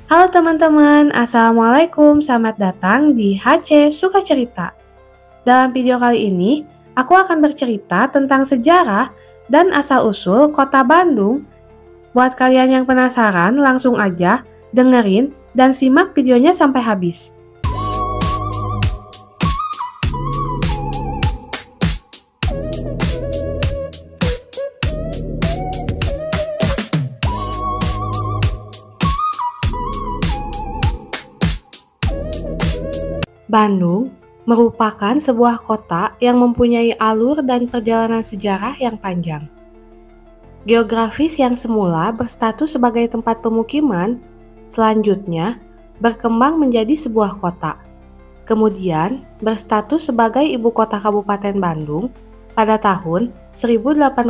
Halo teman-teman, Assalamualaikum, selamat datang di HC Suka Cerita. Dalam video kali ini, aku akan bercerita tentang sejarah dan asal-usul kota Bandung. Buat kalian yang penasaran, langsung aja dengerin dan simak videonya sampai habis. Bandung merupakan sebuah kota yang mempunyai alur dan perjalanan sejarah yang panjang. Geografis yang semula berstatus sebagai tempat pemukiman, selanjutnya berkembang menjadi sebuah kota. Kemudian berstatus sebagai ibu kota Kabupaten Bandung pada tahun 1810,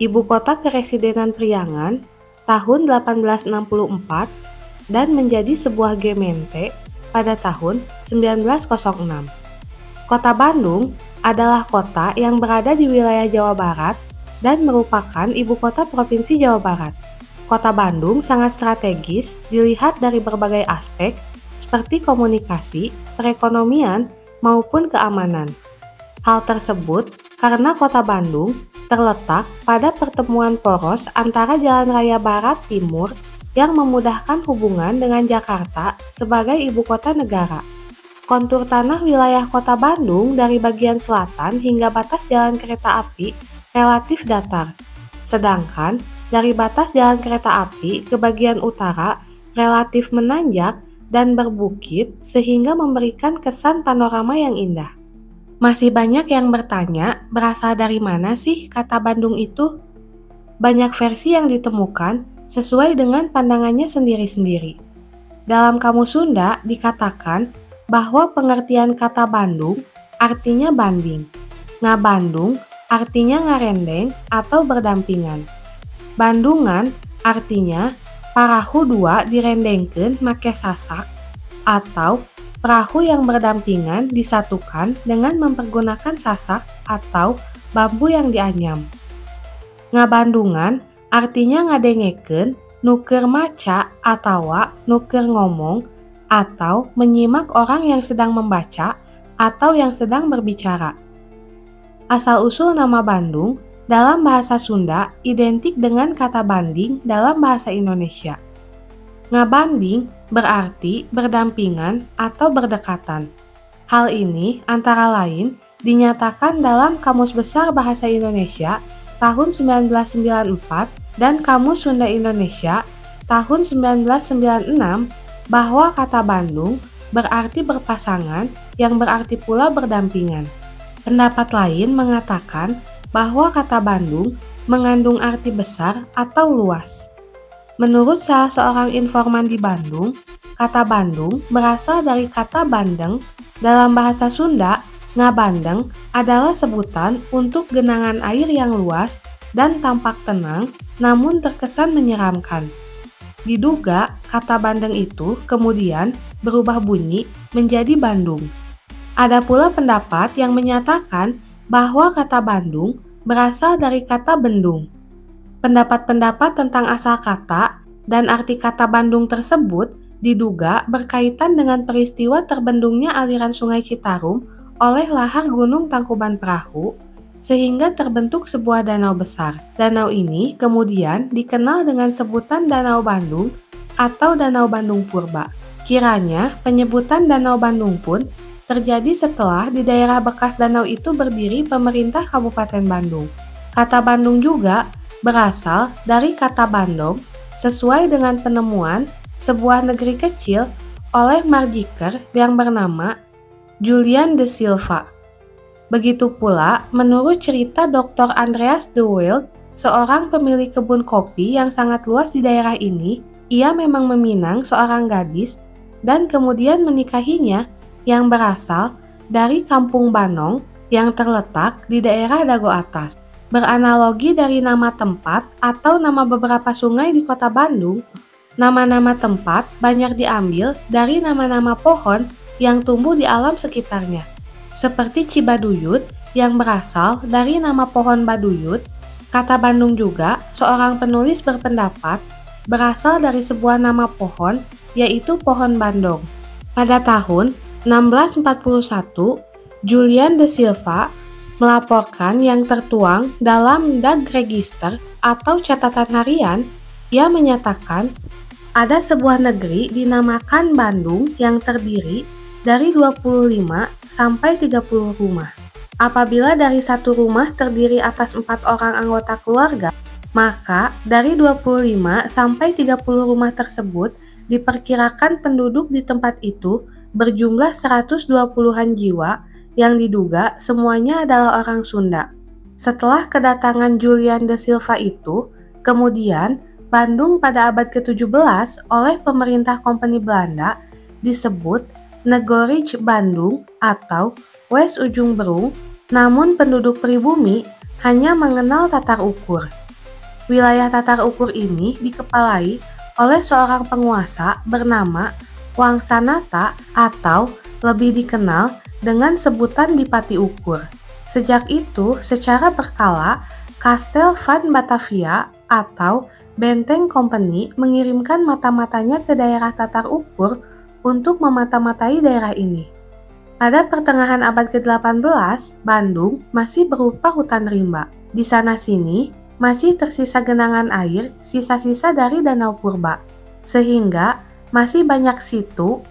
ibu kota Keresidenan Priangan tahun 1864, dan menjadi sebuah gemeente pada tahun 1906. Kota Bandung adalah kota yang berada di wilayah Jawa Barat dan merupakan ibu kota Provinsi Jawa Barat. Kota Bandung sangat strategis dilihat dari berbagai aspek seperti komunikasi, perekonomian, maupun keamanan. Hal tersebut karena Kota Bandung terletak pada pertemuan poros antara Jalan Raya Barat Timur yang memudahkan hubungan dengan Jakarta sebagai ibu kota negara. Kontur tanah wilayah kota Bandung dari bagian selatan hingga batas jalan kereta api relatif datar, sedangkan dari batas jalan kereta api ke bagian utara relatif menanjak dan berbukit sehingga memberikan kesan panorama yang indah. Masih banyak yang bertanya, berasal dari mana sih kata Bandung itu? Banyak versi yang ditemukan sesuai dengan pandangannya sendiri-sendiri. Dalam Kamus Sunda dikatakan bahwa pengertian kata Bandung artinya banding. Ngabandung artinya ngarendeng atau berdampingan. Bandungan artinya parahu dua direndengkeun make sasak atau perahu yang berdampingan disatukan dengan mempergunakan sasak atau bambu yang dianyam. Ngabandungan artinya ngadengekeun, nuker maca atawa nuker ngomong atau menyimak orang yang sedang membaca atau yang sedang berbicara. Asal-usul nama Bandung dalam bahasa Sunda identik dengan kata banding dalam bahasa Indonesia. Ngabanding berarti berdampingan atau berdekatan. Hal ini antara lain dinyatakan dalam Kamus Besar Bahasa Indonesia tahun 1994 dan Kamus Sunda Indonesia tahun 1996 bahwa kata Bandung berarti berpasangan yang berarti pula berdampingan. Pendapat lain mengatakan bahwa kata Bandung mengandung arti besar atau luas. Menurut salah seorang informan di Bandung, kata Bandung berasal dari kata bandeng. Dalam bahasa Sunda, ngabandeng adalah sebutan untuk genangan air yang luas dan tampak tenang namun terkesan menyeramkan. Diduga kata bandeng itu kemudian berubah bunyi menjadi Bandung. Ada pula pendapat yang menyatakan bahwa kata Bandung berasal dari kata bendung. Pendapat-pendapat tentang asal kata dan arti kata Bandung tersebut diduga berkaitan dengan peristiwa terbendungnya aliran Sungai Citarum oleh lahar Gunung Tangkuban Perahu sehingga terbentuk sebuah danau besar. Danau ini kemudian dikenal dengan sebutan Danau Bandung atau Danau Bandung Purba. Kiranya penyebutan Danau Bandung pun terjadi setelah di daerah bekas danau itu berdiri pemerintah Kabupaten Bandung. Kata Bandung juga berasal dari kata Bandung sesuai dengan penemuan sebuah negeri kecil oleh marjiker yang bernama Julian de Silva. Begitu pula menurut cerita Dr. Andreas de Wild, seorang pemilik kebun kopi yang sangat luas di daerah ini, ia memang meminang seorang gadis dan kemudian menikahinya yang berasal dari Kampung Banong yang terletak di daerah Dago Atas. Beranalogi dari nama tempat atau nama beberapa sungai di kota Bandung, nama-nama tempat banyak diambil dari nama-nama pohon yang tumbuh di alam sekitarnya. Seperti Cibaduyut yang berasal dari nama pohon baduyut. Kata Bandung juga, seorang penulis berpendapat berasal dari sebuah nama pohon, yaitu pohon bandong. Pada tahun 1641, Julian de Silva melaporkan yang tertuang dalam Dag Register atau catatan harian. Ia menyatakan ada sebuah negeri dinamakan Bandung yang terdiri dari 25 sampai 30 rumah. Apabila dari satu rumah terdiri atas 4 orang anggota keluarga, maka dari 25 sampai 30 rumah tersebut diperkirakan penduduk di tempat itu berjumlah 120-an jiwa yang diduga semuanya adalah orang Sunda. Setelah kedatangan Julian de Silva itu, kemudian Bandung pada abad ke-17 oleh pemerintah Kompeni Belanda disebut Negorij Bandung atau West Ujung Berung, namun penduduk pribumi hanya mengenal tatar ukur. Wilayah tatar ukur ini dikepalai oleh seorang penguasa bernama Wangsanata atau lebih dikenal dengan sebutan Dipati Ukur. Sejak itu, secara berkala, Kastel van Batavia atau Benteng Company mengirimkan mata-matanya ke daerah tatar ukur untuk memata-matai daerah ini. Pada pertengahan abad ke-18, Bandung masih berupa hutan rimba. Di sana-sini masih tersisa genangan air, sisa-sisa dari Danau Purba, sehingga masih banyak situ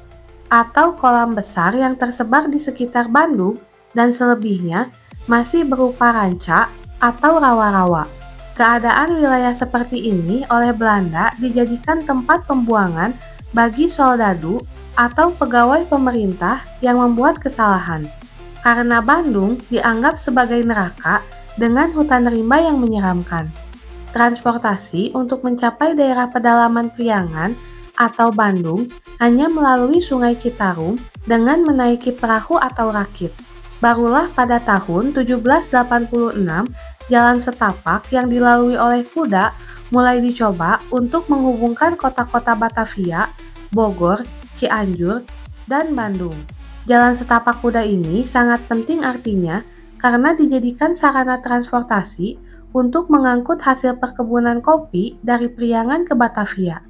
atau kolam besar yang tersebar di sekitar Bandung dan selebihnya masih berupa ranca atau rawa-rawa. Keadaan wilayah seperti ini oleh Belanda dijadikan tempat pembuangan bagi soldadu atau pegawai pemerintah yang membuat kesalahan. Karena Bandung dianggap sebagai neraka dengan hutan rimba yang menyeramkan. Transportasi untuk mencapai daerah pedalaman Priangan atau Bandung hanya melalui Sungai Citarum dengan menaiki perahu atau rakit. Barulah pada tahun 1786, jalan setapak yang dilalui oleh kuda mulai dicoba untuk menghubungkan kota-kota Batavia, Bogor, Cianjur, dan Bandung. Jalan setapak kuda ini sangat penting artinya karena dijadikan sarana transportasi untuk mengangkut hasil perkebunan kopi dari Priangan ke Batavia.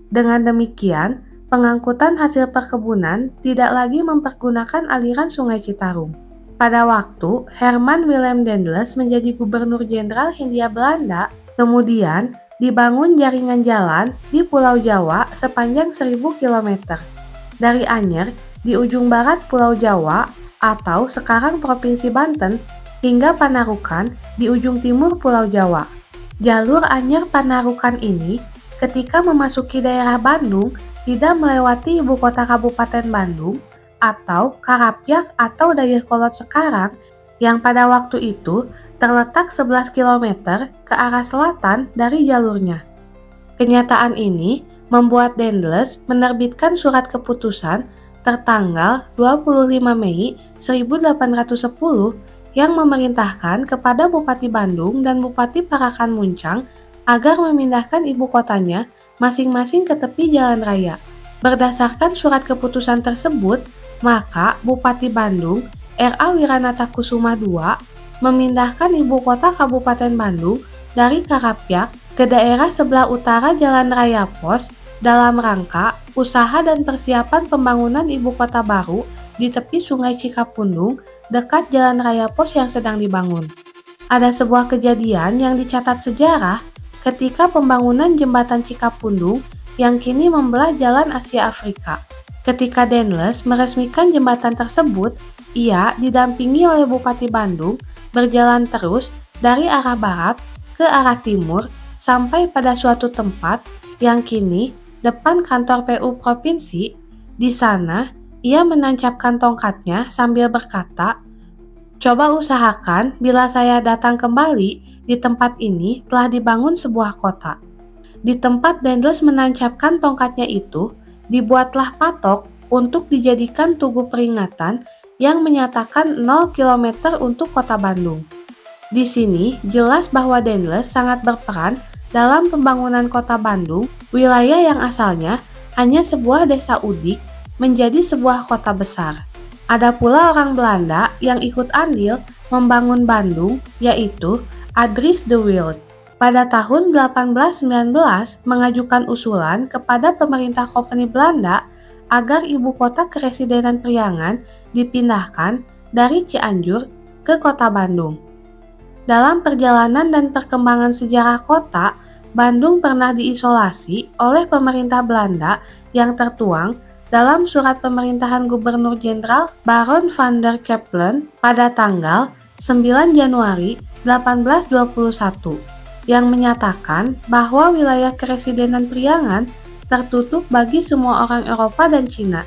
Dengan demikian, pengangkutan hasil perkebunan tidak lagi mempergunakan aliran Sungai Citarum. Pada waktu Herman Willem Daendels menjadi Gubernur Jenderal Hindia Belanda, kemudian dibangun jaringan jalan di Pulau Jawa sepanjang 1000 km. Dari Anyer di ujung barat Pulau Jawa atau sekarang Provinsi Banten hingga Panarukan di ujung timur Pulau Jawa. Jalur Anyer Panarukan ini ketika memasuki daerah Bandung tidak melewati ibu kota Kabupaten Bandung atau Karapyak atau Dayakolot sekarang yang pada waktu itu terletak 11 km ke arah selatan dari jalurnya. Kenyataan ini membuat Daendels menerbitkan surat keputusan tertanggal 25 Mei 1810 yang memerintahkan kepada Bupati Bandung dan Bupati Parakan Muncang agar memindahkan ibu kotanya masing-masing ke tepi jalan raya. Berdasarkan surat keputusan tersebut, maka Bupati Bandung, R.A. Wiranata Kusuma II, memindahkan ibu kota Kabupaten Bandung dari Karapyak ke daerah sebelah utara Jalan Raya Pos dalam rangka usaha dan persiapan pembangunan ibu kota baru di tepi Sungai Cikapundung dekat Jalan Raya Pos yang sedang dibangun. Ada sebuah kejadian yang dicatat sejarah ketika pembangunan jembatan Cikapundung yang kini membelah Jalan Asia Afrika. Ketika Daendels meresmikan jembatan tersebut, ia didampingi oleh Bupati Bandung berjalan terus dari arah barat ke arah timur sampai pada suatu tempat yang kini depan kantor PU Provinsi. Di sana, ia menancapkan tongkatnya sambil berkata, "Coba usahakan bila saya datang kembali, di tempat ini telah dibangun sebuah kota." Di tempat Daendels menancapkan tongkatnya itu, dibuatlah patok untuk dijadikan tugu peringatan yang menyatakan 0 km untuk kota Bandung. Di sini jelas bahwa Daendels sangat berperan dalam pembangunan kota Bandung, wilayah yang asalnya hanya sebuah desa udik menjadi sebuah kota besar. Ada pula orang Belanda yang ikut andil membangun Bandung, yaitu Andries de Wilde. pada tahun 1819 mengajukan usulan kepada pemerintah Kompeni Belanda agar ibu kota Kepresidenan Priangan dipindahkan dari Cianjur ke kota Bandung. Dalam perjalanan dan perkembangan sejarah kota, Bandung pernah diisolasi oleh pemerintah Belanda yang tertuang dalam surat pemerintahan Gubernur Jenderal Baron van der Capellen pada tanggal 9 Januari 1821 yang menyatakan bahwa wilayah Kepresidenan Priangan tertutup bagi semua orang Eropa dan Cina.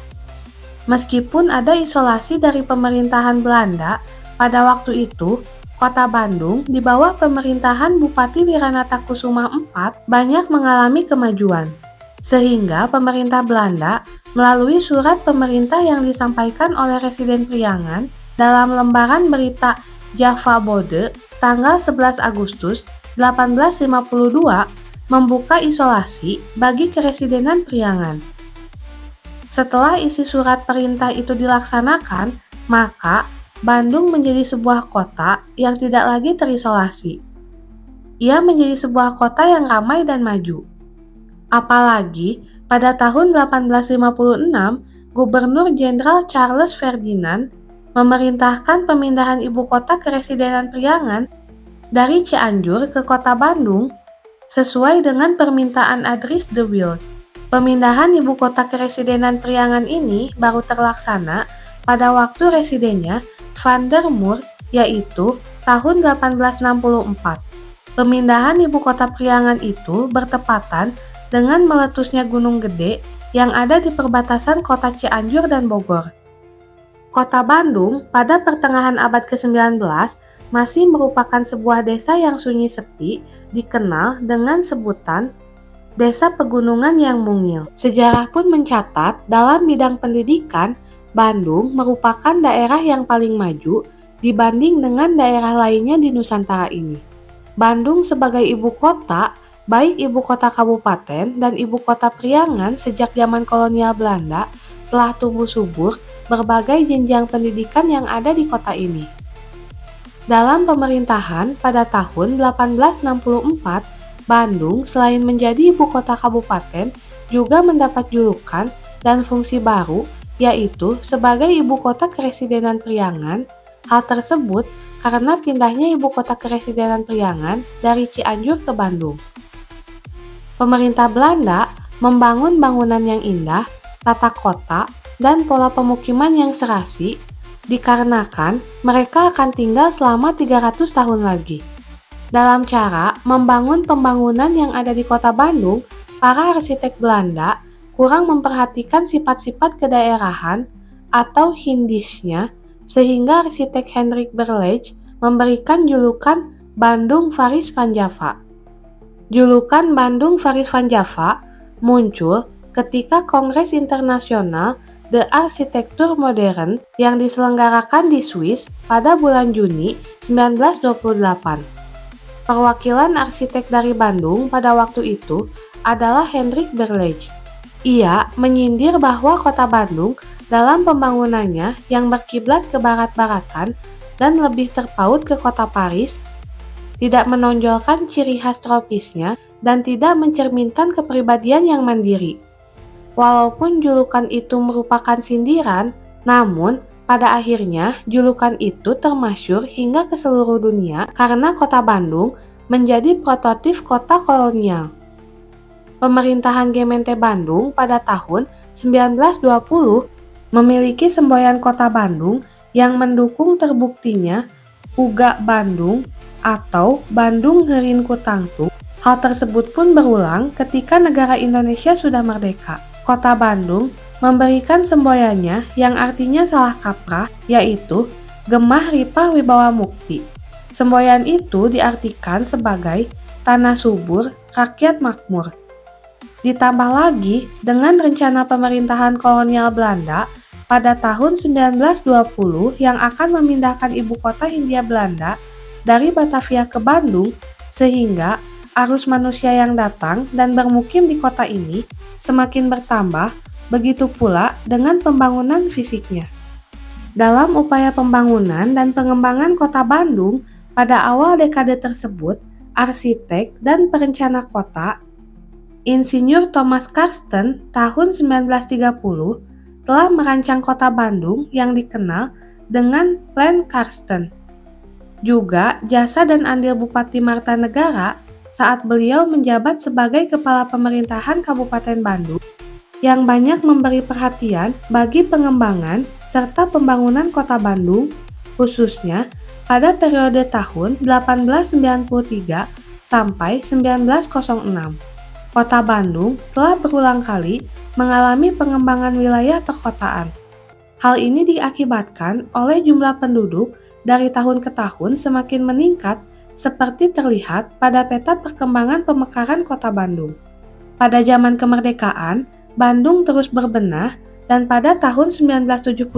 Meskipun ada isolasi dari pemerintahan Belanda, pada waktu itu Kota Bandung di bawah pemerintahan Bupati Wiranata Kusuma IV banyak mengalami kemajuan, sehingga pemerintah Belanda melalui surat pemerintah yang disampaikan oleh Residen Priangan dalam lembaran berita Java Bode tanggal 11 Agustus 1852 membuka isolasi bagi Kepresidenan Priangan. Setelah isi surat perintah itu dilaksanakan, maka Bandung menjadi sebuah kota yang tidak lagi terisolasi. Ia menjadi sebuah kota yang ramai dan maju. Apalagi pada tahun 1856, Gubernur Jenderal Charles Ferdinand memerintahkan pemindahan ibu kota Kepresidenan Priangan dari Cianjur ke kota Bandung sesuai dengan permintaan Adries de Wilde. Pemindahan ibu kota Kepresidenan Priangan ini baru terlaksana pada waktu residennya Van der Moer, yaitu tahun 1864. Pemindahan ibu kota Priangan itu bertepatan dengan meletusnya Gunung Gede yang ada di perbatasan kota Cianjur dan Bogor. Kota Bandung pada pertengahan abad ke-19 masih merupakan sebuah desa yang sunyi sepi, dikenal dengan sebutan Desa Pegunungan yang Mungil. Sejarah pun mencatat dalam bidang pendidikan, Bandung merupakan daerah yang paling maju dibanding dengan daerah lainnya di Nusantara ini. Bandung sebagai ibu kota, baik ibu kota kabupaten dan ibu kota Priangan sejak zaman kolonial Belanda, telah tumbuh subur berbagai jenjang pendidikan yang ada di kota ini. Dalam pemerintahan pada tahun 1864, Bandung selain menjadi ibu kota kabupaten juga mendapat julukan dan fungsi baru, yaitu sebagai ibu kota Kepresidenan Priangan. Hal tersebut karena pindahnya ibu kota Kepresidenan Priangan dari Cianjur ke Bandung. Pemerintah Belanda membangun bangunan yang indah, tata kota, dan pola pemukiman yang serasi, dikarenakan mereka akan tinggal selama 300 tahun lagi. Dalam cara membangun pembangunan yang ada di kota Bandung, para arsitek Belanda kurang memperhatikan sifat-sifat kedaerahan atau Hindisnya, sehingga arsitek Hendrik Berlage memberikan julukan Bandung Paris van Java. Julukan Bandung Paris van Java muncul ketika Kongres Internasional The Arsitektur Modern yang diselenggarakan di Swiss pada bulan Juni 1928. Perwakilan arsitek dari Bandung pada waktu itu adalah Hendrik Berlage. Ia menyindir bahwa kota Bandung dalam pembangunannya yang berkiblat ke barat-baratan dan lebih terpaut ke kota Paris, tidak menonjolkan ciri khas tropisnya dan tidak mencerminkan kepribadian yang mandiri. Walaupun julukan itu merupakan sindiran, namun pada akhirnya julukan itu termasyhur hingga ke seluruh dunia karena kota Bandung menjadi prototip kota kolonial. Pemerintahan Gemeente Bandung pada tahun 1920 memiliki semboyan kota Bandung yang mendukung terbuktinya Uga Bandung atau Bandung Heureun ku Tangtung. Hal tersebut pun berulang ketika negara Indonesia sudah merdeka. Kota Bandung memberikan semboyannya yang artinya salah kaprah, yaitu Gemah Ripah Wibawa Mukti. Semboyan itu diartikan sebagai tanah subur, rakyat makmur. Ditambah lagi dengan rencana pemerintahan kolonial Belanda pada tahun 1920 yang akan memindahkan ibu kota Hindia Belanda dari Batavia ke Bandung, sehingga arus manusia yang datang dan bermukim di kota ini semakin bertambah, begitu pula dengan pembangunan fisiknya. Dalam upaya pembangunan dan pengembangan kota Bandung pada awal dekade tersebut, arsitek dan perencana kota, Insinyur Thomas Carsten tahun 1930 telah merancang kota Bandung yang dikenal dengan Plan Carsten. Juga jasa dan andil Bupati Martanegara saat beliau menjabat sebagai Kepala Pemerintahan Kabupaten Bandung yang banyak memberi perhatian bagi pengembangan serta pembangunan kota Bandung, khususnya pada periode tahun 1893 sampai 1906. Kota Bandung telah berulang kali mengalami pengembangan wilayah perkotaan. Hal ini diakibatkan oleh jumlah penduduk dari tahun ke tahun semakin meningkat seperti terlihat pada peta perkembangan pemekaran kota Bandung. Pada zaman kemerdekaan, Bandung terus berbenah dan pada tahun 1971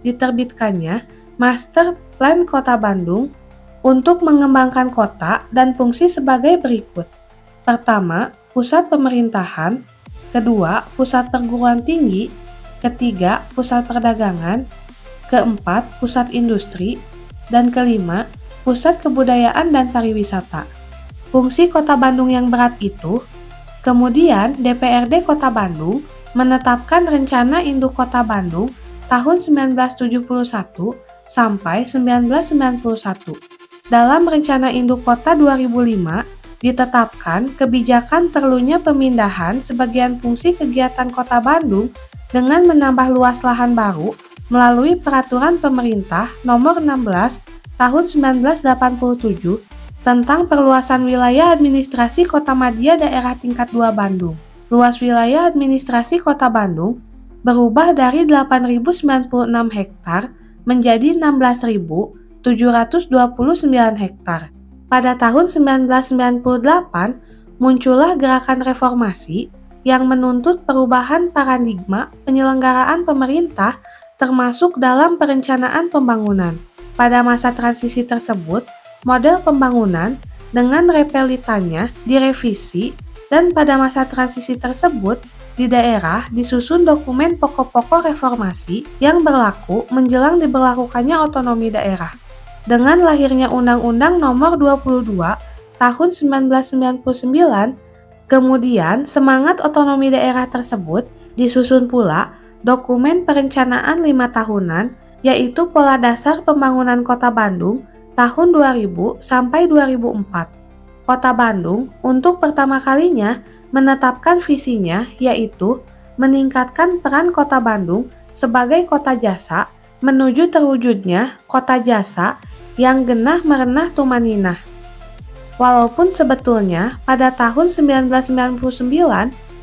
diterbitkannya Master Plan Kota Bandung untuk mengembangkan kota dan fungsi sebagai berikut. Pertama, pusat pemerintahan. Kedua, pusat perguruan tinggi. Ketiga, pusat perdagangan. Keempat, pusat industri. Dan kelima, pusat kebudayaan dan pariwisata. Fungsi kota Bandung yang berat itu. Kemudian, DPRD Kota Bandung menetapkan rencana induk kota Bandung tahun 1971 sampai 1991. Dalam rencana induk kota 2005, ditetapkan kebijakan perlunya pemindahan sebagian fungsi kegiatan kota Bandung dengan menambah luas lahan baru melalui peraturan pemerintah nomor 16 tahun 1987 tentang perluasan wilayah administrasi Kota Madya Daerah Tingkat 2 Bandung. Luas wilayah administrasi Kota Bandung berubah dari 8.096 hektar menjadi 16.729 hektar. Pada tahun 1998, muncullah gerakan reformasi yang menuntut perubahan paradigma penyelenggaraan pemerintah termasuk dalam perencanaan pembangunan. Pada masa transisi tersebut, model pembangunan dengan repelitannya direvisi dan pada masa transisi tersebut di daerah disusun dokumen pokok-pokok reformasi yang berlaku menjelang diberlakukannya otonomi daerah. Dengan lahirnya Undang-Undang Nomor 22 Tahun 1999, kemudian semangat otonomi daerah tersebut disusun pula dokumen perencanaan 5 tahunan yaitu Pola Dasar Pembangunan Kota Bandung tahun 2000 sampai 2004. Kota Bandung untuk pertama kalinya menetapkan visinya yaitu meningkatkan peran Kota Bandung sebagai kota jasa menuju terwujudnya kota jasa yang genah merenah tumaninah. Walaupun sebetulnya pada tahun 1999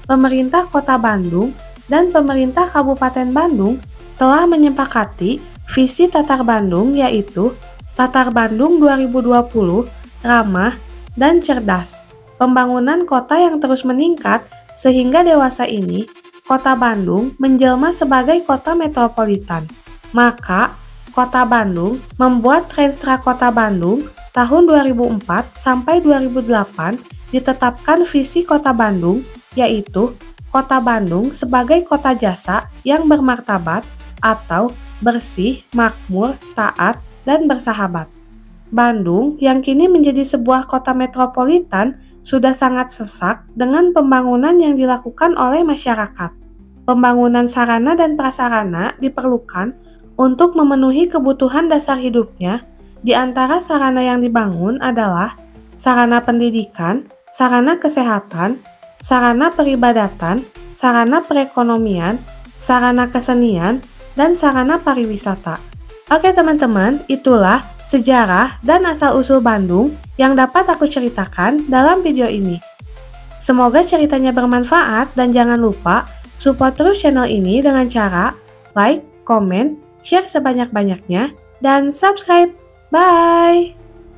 pemerintah Kota Bandung dan pemerintah Kabupaten Bandung telah menyepakati visi Tatar Bandung yaitu Tatar Bandung 2020 ramah dan cerdas. Pembangunan kota yang terus meningkat sehingga dewasa ini Kota Bandung menjelma sebagai kota metropolitan. Maka Kota Bandung membuat Renstra Kota Bandung tahun 2004 sampai 2008 ditetapkan visi Kota Bandung yaitu Kota Bandung sebagai kota jasa yang bermartabat atau bersih, makmur, taat, dan bersahabat. Bandung yang kini menjadi sebuah kota metropolitan sudah sangat sesak dengan pembangunan yang dilakukan oleh masyarakat. Pembangunan sarana dan prasarana diperlukan untuk memenuhi kebutuhan dasar hidupnya. Di antara sarana yang dibangun adalah sarana pendidikan, sarana kesehatan, sarana peribadatan, sarana perekonomian, sarana kesenian, dan sarana pariwisata. Oke teman-teman, itulah sejarah dan asal-usul Bandung yang dapat aku ceritakan dalam video ini. Semoga ceritanya bermanfaat dan jangan lupa support terus channel ini dengan cara like, komen, share sebanyak-banyaknya, dan subscribe. Bye!